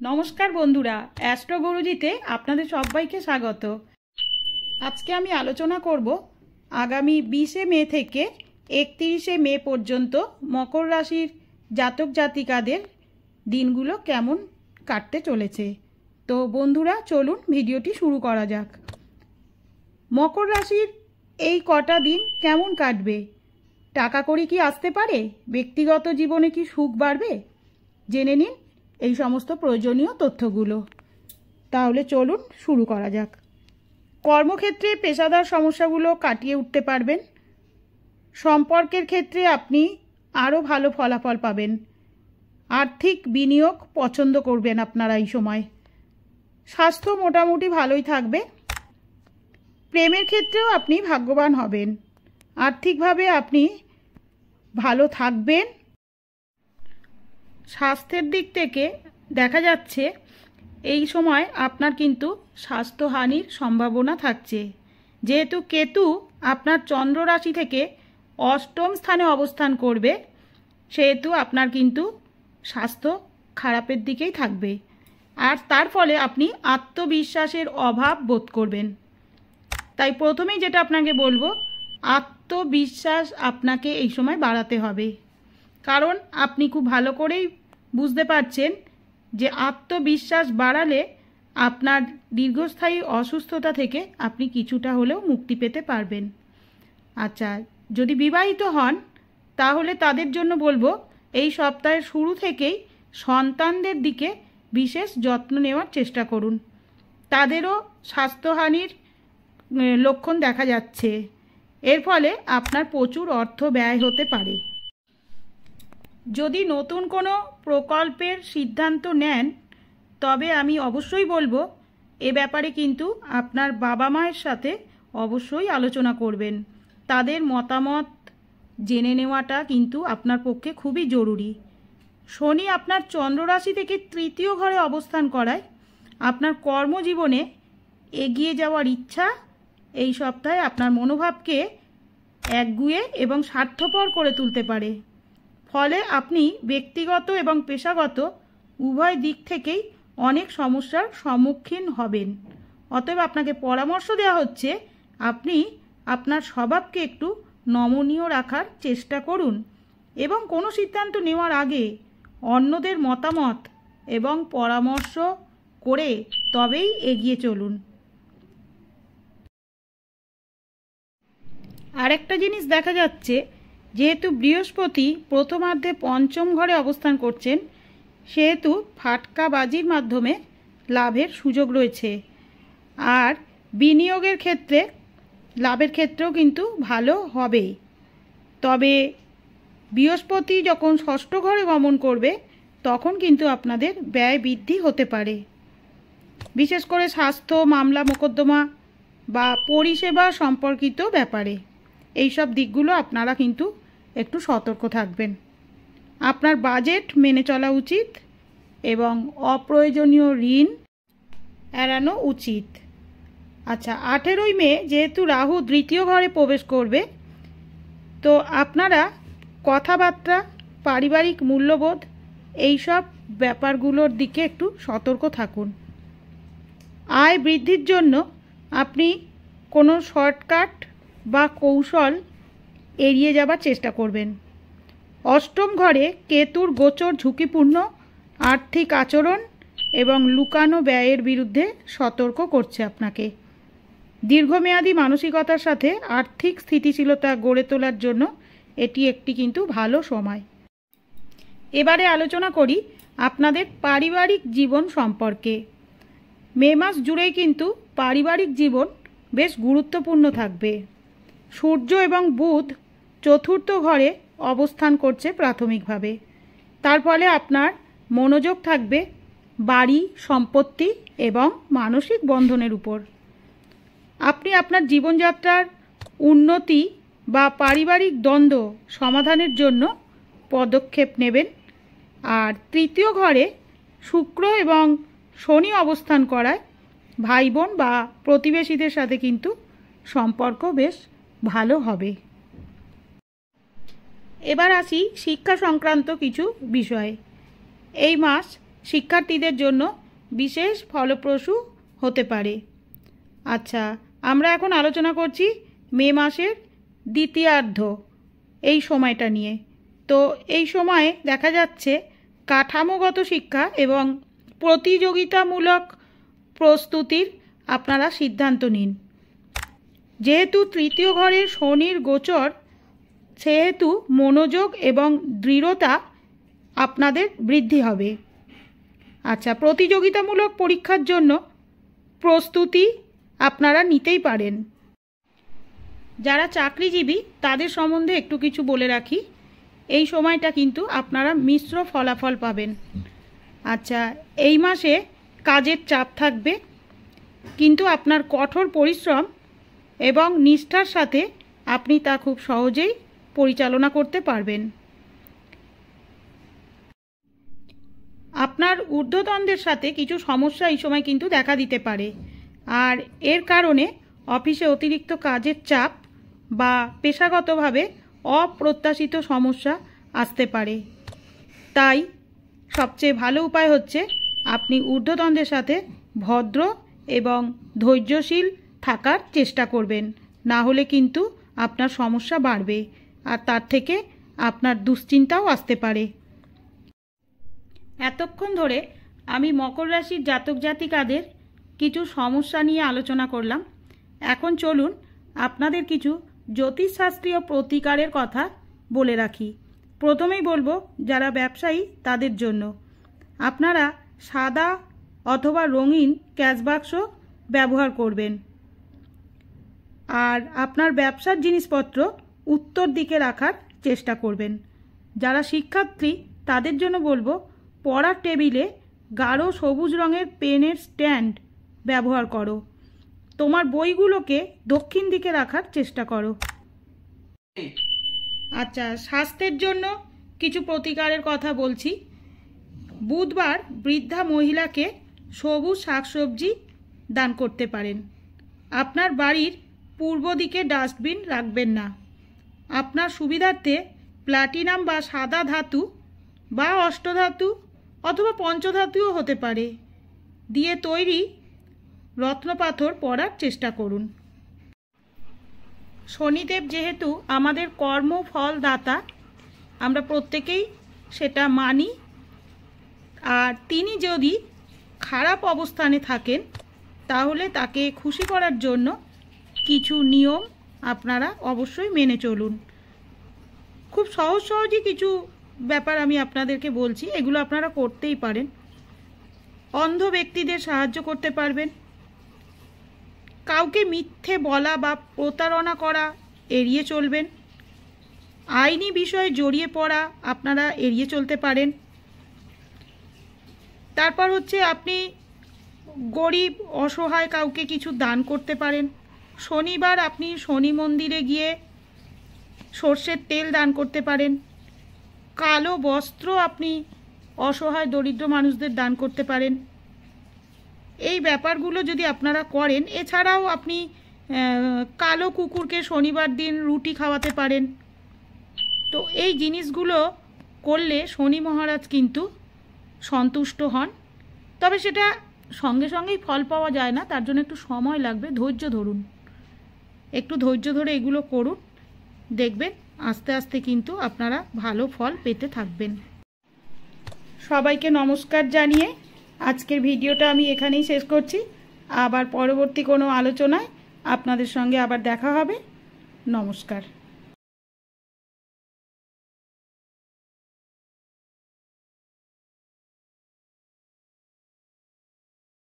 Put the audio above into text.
নমস্কার বন্ধুরা, অ্যাস্ট্রো গুরুজিতে আপনাদের সবাইকে স্বাগত। আজকে আমি আলোচনা করব আগামী 20শে মে থেকে 31শে মে পর্যন্ত মকর রাশির জাতক জাতিকাদের দিনগুলো কেমন কাটতে চলেছে। তো বন্ধুরা চলুন ভিডিওটি শুরু করা যাক। মকর রাশির এই কটা দিন কেমন কাটবে? টাকা কড়ি কি আসতে পারে? ব্যক্তিগত জীবনে কি সুখ বাড়বে? জেনে নিন এই সমস্ত প্রয়োজনীয় তথ্যগুলো। তাহলে চলুন শুরু করা যাক। কর্মক্ষেত্রে পেশাদার সমস্যাগুলো কাটিয়ে উঠতে পারবেন। সম্পর্কের ক্ষেত্রে আপনি আরও ভালো ফলাফল পাবেন। আর্থিক বিনিয়োগ পছন্দ করবেন আপনারা এই সময়। স্বাস্থ্য মোটামুটি ভালোই থাকবে। প্রেমের ক্ষেত্রেও আপনি ভাগ্যবান হবেন। আর্থিকভাবে আপনি ভালো থাকবেন। স্বাস্থ্যের দিক থেকে দেখা যাচ্ছে এই সময় আপনার কিন্তু স্বাস্থ্যহানির সম্ভাবনা থাকছে। যেহেতু কেতু আপনার চন্দ্র রাশি থেকে অষ্টম স্থানে অবস্থান করবে, সেহেতু আপনার কিন্তু স্বাস্থ্য খারাপের দিকেই থাকবে। আর তার ফলে আপনি আত্মবিশ্বাসের অভাব বোধ করবেন। তাই প্রথমেই যেটা আপনাকে বলবো, আত্মবিশ্বাস আপনাকে এই সময় বাড়াতে হবে। কারণ আপনি খুব ভালো করেই বুঝতে পারছেন যে আত্মবিশ্বাস বাড়ালে আপনার দীর্ঘস্থায়ী অসুস্থতা থেকে আপনি কিছুটা হলেও মুক্তি পেতে পারবেন। আচ্ছা, যদি বিবাহিত হন তাহলে তাদের জন্য বলবো এই সপ্তাহের শুরু থেকেই সন্তানদের দিকে বিশেষ যত্ন নেওয়ার চেষ্টা করুন। তাদেরও স্বাস্থ্যহানির লক্ষণ দেখা যাচ্ছে। এর ফলে আপনার প্রচুর অর্থ ব্যয় হতে পারে। যদি নতুন কোনো প্রকল্পের সিদ্ধান্ত নেন তবে আমি অবশ্যই বলবো এ ব্যাপারে কিন্তু আপনার বাবা মায়ের সাথে অবশ্যই আলোচনা করবেন। তাদের মতামত জেনে নেওয়াটা কিন্তু আপনার পক্ষে খুবই জরুরি। শনি আপনার চন্দ্র রাশি থেকে তৃতীয় ঘরে অবস্থান করায় আপনার কর্মজীবনে এগিয়ে যাওয়ার ইচ্ছা এই সপ্তাহে আপনার মনোভাবকে একগুঁয়ে এবং স্বার্থপর করে তুলতে পারে। ফলে আপনি ব্যক্তিগত এবং পেশাগত উভয় দিক থেকেই অনেক সমস্যার সম্মুখীন হবেন। অতএব আপনাকে পরামর্শ দেওয়া হচ্ছে আপনি আপনার স্বভাবকে একটু নমনীয় রাখার চেষ্টা করুন এবং কোনো সিদ্ধান্ত নেওয়ার আগে অন্যদের মতামত এবং পরামর্শ করে তবেই এগিয়ে চলুন। আরেকটা জিনিস দেখা যাচ্ছে, যেহেতু বৃহস্পতি প্রথমার্ধে পঞ্চম ঘরে অবস্থান করছেন, সেহেতু ফাটকাবাজির মাধ্যমে লাভের সুযোগ রয়েছে। আর বিনিয়োগের ক্ষেত্রে লাভের ক্ষেত্রেও কিন্তু ভালো হবেই। তবে বৃহস্পতি যখন ষষ্ঠ ঘরে গমন করবে তখন কিন্তু আপনাদের ব্যয় বৃদ্ধি হতে পারে। বিশেষ করে স্বাস্থ্য, মামলা মোকদ্দমা বা পরিষেবা সম্পর্কিত ব্যাপারে এই সব দিকগুলো আপনারা কিন্তু একটু সতর্ক থাকবেন। আপনার বাজেট মেনে চলা উচিত এবং অপ্রয়োজনীয় ঋণ এড়ানো উচিত। আচ্ছা, 18ই মে যেহেতু রাহু তৃতীয় ঘরে প্রবেশ করবে, তো আপনারা কথাবার্তা, পারিবারিক মূল্যবোধ এই সব ব্যাপারগুলোর দিকে একটু সতর্ক থাকুন। আয় বৃদ্ধির জন্য আপনি কোনো শর্টকাট বা কৌশল এড়িয়ে যাবার চেষ্টা করবেন। অষ্টম ঘরে কেতুর গোচর ঝুঁকিপূর্ণ আর্থিক আচরণ এবং লুকানো ব্যয়ের বিরুদ্ধে সতর্ক করছে আপনাকে। দীর্ঘমেয়াদী মানসিকতার সাথে আর্থিক স্থিতিশীলতা গড়ে তোলার জন্য এটি একটি কিন্তু ভালো সময়। এবারে আলোচনা করি আপনাদের পারিবারিক জীবন সম্পর্কে। মে মাস জুড়েই কিন্তু পারিবারিক জীবন বেশ গুরুত্বপূর্ণ থাকবে। সূর্য এবং বুধ চতুর্থ ঘরে অবস্থান করছে প্রাথমিকভাবে। তার ফলে আপনার মনোযোগ থাকবে বাড়ি, সম্পত্তি এবং মানসিক বন্ধনের উপর। আপনি আপনার জীবনযাত্রার উন্নতি বা পারিবারিক দ্বন্দ্ব সমাধানের জন্য পদক্ষেপ নেবেন। আর তৃতীয় ঘরে শুক্র এবং শনি অবস্থান করায় ভাই বোন বা প্রতিবেশীদের সাথে কিন্তু সম্পর্ক বেশ ভালো হবে। এবার আসি শিক্ষা সংক্রান্ত কিছু বিষয়ে। এই মাস শিক্ষার্থীদের জন্য বিশেষ ফলপ্রসূ হতে পারে। আচ্ছা, আমরা এখন আলোচনা করছি মে মাসের দ্বিতীয়ার্ধ এই সময়টা নিয়ে। তো এই সময়ে দেখা যাচ্ছে কাঠামোগত শিক্ষা এবং প্রতিযোগিতামূলক প্রস্তুতির আপনারা সিদ্ধান্ত নিন। যেহেতু তৃতীয় ঘরের শনির গোচর, সেহেতু মনোযোগ এবং দৃঢ়তা আপনাদের বৃদ্ধি হবে। আচ্ছা, প্রতিযোগিতামূলক পরীক্ষার জন্য প্রস্তুতি আপনারা নিতেই পারেন। যারা চাকরিজীবী তাদের সম্বন্ধে একটু কিছু বলে রাখি। এই সময়টা কিন্তু আপনারা মিশ্র ফলাফল পাবেন। আচ্ছা, এই মাসে কাজের চাপ থাকবে, কিন্তু আপনার কঠোর পরিশ্রম এবং নিষ্ঠার সাথে আপনি তা খুব সহজেই পরিচালনা করতে পারবেন। আপনার ঊর্ধ্বতনদের সাথে কিছু সমস্যা এই সময় কিন্তু দেখা দিতে পারে, আর এর কারণে অফিসে অতিরিক্ত কাজের চাপ বা পেশাগতভাবে অপ্রত্যাশিত সমস্যা আসতে পারে। তাই সবচেয়ে ভালো উপায় হচ্ছে আপনি ঊর্ধ্বতনদের সাথে ভদ্র এবং ধৈর্যশীল থাকার চেষ্টা করবেন। না হলে কিন্তু আপনার সমস্যা বাড়বে, আর তার থেকে আপনার দুশ্চিন্তাও আসতে পারে। এতক্ষণ ধরে আমি মকর রাশির জাতক জাতিকাদের কিছু সমস্যা নিয়ে আলোচনা করলাম। এখন চলুন আপনাদের কিছু জ্যোতিষশাস্ত্রীয় প্রতিকারের কথা বলে রাখি। প্রথমেই বলবো যারা ব্যবসায়ী তাদের জন্য আপনারা সাদা অথবা রঙিন ক্যাশ বাক্স ব্যবহার করবেন, আর আপনার ব্যবসার জিনিসপত্র উত্তর দিকে রাখার চেষ্টা করবেন। যারা শিক্ষার্থী তাদের জন্য বলবো পড়ার টেবিলে গাঢ় সবুজ রঙের পেনের স্ট্যান্ড ব্যবহার করো। তোমার বইগুলোকে দক্ষিণ দিকে রাখার চেষ্টা করো। আচ্ছা, স্বাস্থ্যের জন্য কিছু প্রতিকারের কথা বলছি। বুধবার বৃদ্ধা মহিলাকে সবুজ শাকসবজি দান করতে পারেন। আপনার বাড়ির পূর্ব দিকে ডাস্টবিন রাখবেন না। আপনার সুবিধার্থে প্লাটিনাম বা সাদা ধাতু বা অষ্টধাতু অথবা পঞ্চধাতুও হতে পারে দিয়ে তৈরি রত্নপাথর পরার চেষ্টা করুন। শনিদেব যেহেতু আমাদের কর্মফলদাতা, আমরা প্রত্যেকেই সেটা মানি, আর তিনি যদি খারাপ অবস্থানে থাকেন তাহলে তাকে খুশি করার জন্য কিছু নিয়ম আপনারা অবশ্যই মেনে চলুন। খুব সহজই কিছু ব্যাপার আমি আপনাদেরকে বলছি, এগুলো আপনারা করতেই পারেন। অন্ধ ব্যক্তিদের সাহায্য করতে পারবেন। কাউকে মিথ্যে বলা বা প্রতারণা করা এড়িয়ে চলবেন। আইনি বিষয়ে জড়িয়ে পড়া আপনারা এড়িয়ে চলতে পারেন। তারপর হচ্ছে আপনি গরিব অসহায় কাউকে কিছু দান করতে পারেন। শনিবার আপনি শনি মন্দিরে গিয়ে সর্ষের তেল দান করতে পারেন। কালো বস্ত্র আপনি অসহায় দরিদ্র মানুষদের দান করতে পারেন। এই ব্যাপারগুলো যদি আপনারা করেন, এছাড়াও আপনি কালো কুকুরকে শনিবার দিন রুটি খাওয়াতে পারেন। তো এই জিনিসগুলো করলে শনি মহারাজ কিন্তু সন্তুষ্ট হন। তবে সেটা সঙ্গে সঙ্গেই ফল পাওয়া যায় না, তার জন্য একটু সময় লাগবে। ধৈর্য ধরুন, একটু ধৈর্য ধরে এগুলো করুন, দেখবেন আস্তে আস্তে কিন্তু আপনারা ভালো ফল পেতে থাকবেন। সবাইকে নমস্কার জানিয়ে আজকের ভিডিওটা আমি এখানেই শেষ করছি। আবার পরবর্তী কোনো আলোচনায় আপনাদের সঙ্গে আবার দেখা হবে। নমস্কার।